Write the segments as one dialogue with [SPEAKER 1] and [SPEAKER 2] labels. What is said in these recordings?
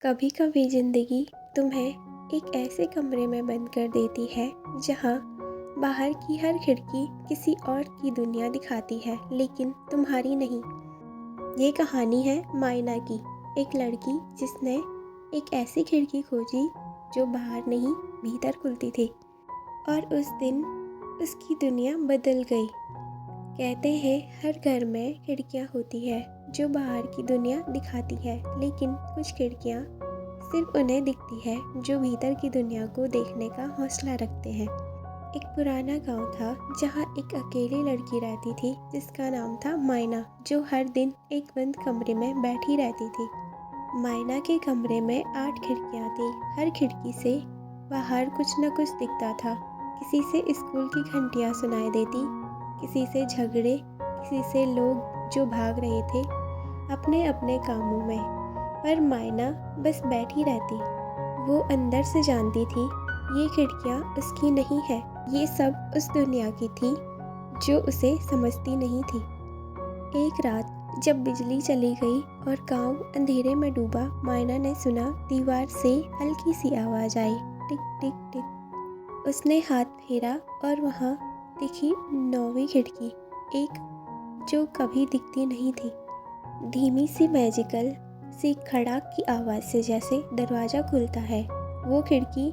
[SPEAKER 1] कभी कभी ज़िंदगी तुम्हें एक ऐसे कमरे में बंद कर देती है जहाँ बाहर की हर खिड़की किसी और की दुनिया दिखाती है, लेकिन तुम्हारी नहीं। ये कहानी है मायना की, एक लड़की जिसने एक ऐसी खिड़की खोजी जो बाहर नहीं भीतर खुलती थी, और उस दिन उसकी दुनिया बदल गई। कहते हैं हर घर में खिड़कियाँ होती है जो बाहर की दुनिया दिखाती है, लेकिन कुछ खिड़कियाँ सिर्फ उन्हें दिखती है जो भीतर की दुनिया को देखने का हौसला रखते हैं। एक पुराना गांव था जहाँ एक अकेली लड़की रहती थी जिसका नाम था मायना, जो हर दिन एक बंद कमरे में बैठी रहती थी। मायना के कमरे में 8 खिड़कियाँ थी। हर खिड़की से बाहर कुछ न कुछ दिखता था। किसी से स्कूल की घंटियाँ सुनाई देती, किसी से झगड़े, किसी से लोग जो भाग रहे थे अपने अपने कामों में। पर मायना बस बैठी रहती। वो अंदर से जानती थी ये खिड़कियाँ उसकी नहीं है, ये सब उस दुनिया की थी जो उसे समझती नहीं थी। एक रात जब बिजली चली गई और गांव अंधेरे में डूबा, मायना ने सुना दीवार से हल्की सी आवाज़ आई, टिक टिक टिक। उसने हाथ फेरा और वहाँ दिखी 9वीं खिड़की, एक जो कभी दिखती नहीं थी। धीमी सी मैजिकल सी खड़ाक की आवाज़ से जैसे दरवाज़ा खुलता है, वो खिड़की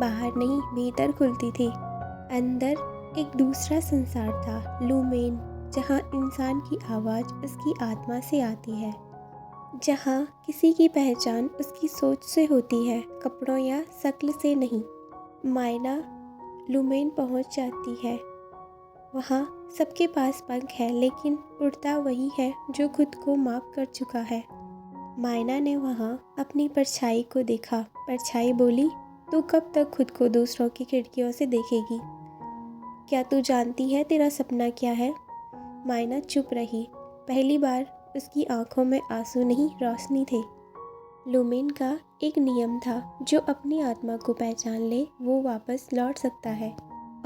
[SPEAKER 1] बाहर नहीं भीतर खुलती थी। अंदर एक दूसरा संसार था, लूमेन, जहाँ इंसान की आवाज़ उसकी आत्मा से आती है, जहाँ किसी की पहचान उसकी सोच से होती है, कपड़ों या शक्ल से नहीं। मायना लूमेन पहुँच जाती है। वहाँ सबके पास पंख है, लेकिन उड़ता वही है जो खुद को माफ कर चुका है। मायना ने वहाँ अपनी परछाई को देखा। परछाई बोली, तू कब तक खुद को दूसरों की खिड़कियों से देखेगी? क्या तू जानती है तेरा सपना क्या है? मायना चुप रही। पहली बार उसकी आंखों में आंसू नहीं, रोशनी थे। लूमेन का एक नियम था, जो अपनी आत्मा को पहचान ले वो वापस लौट सकता है,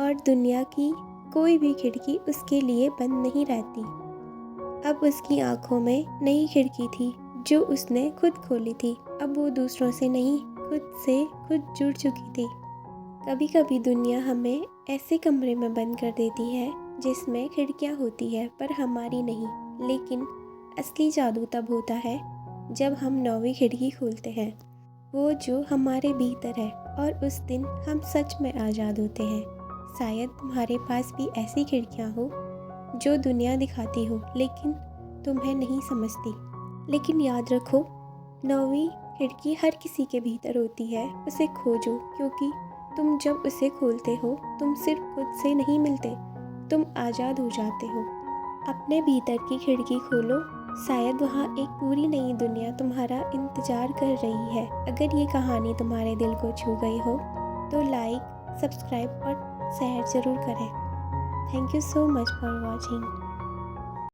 [SPEAKER 1] और दुनिया की कोई भी खिड़की उसके लिए बंद नहीं रहती। अब उसकी आंखों में नई खिड़की थी जो उसने खुद खोली थी। अब वो दूसरों से नहीं, खुद से खुद जुड़ चुकी थी। कभी कभी दुनिया हमें ऐसे कमरे में बंद कर देती है जिसमें खिड़कियाँ होती है पर हमारी नहीं, लेकिन असली जादू तब होता है जब हम 9वीं खिड़की खोलते हैं, वो जो हमारे भीतर है, और उस दिन हम सच में आज़ाद होते हैं। शायद तुम्हारे पास भी ऐसी खिड़कियाँ हो जो दुनिया दिखाती हो लेकिन तुम्हें नहीं समझती। लेकिन याद रखो, 9वीं खिड़की हर किसी के भीतर होती है। उसे खोजो, क्योंकि तुम जब उसे खोलते हो तुम सिर्फ खुद से नहीं मिलते, तुम आज़ाद हो जाते हो। अपने भीतर की खिड़की खोलो, शायद वहाँ एक पूरी नई दुनिया तुम्हारा इंतज़ार कर रही है। अगर ये कहानी तुम्हारे दिल को छू गई हो तो लाइक, सब्सक्राइब और शेयर ज़रूर करें। Thank you so much for watching.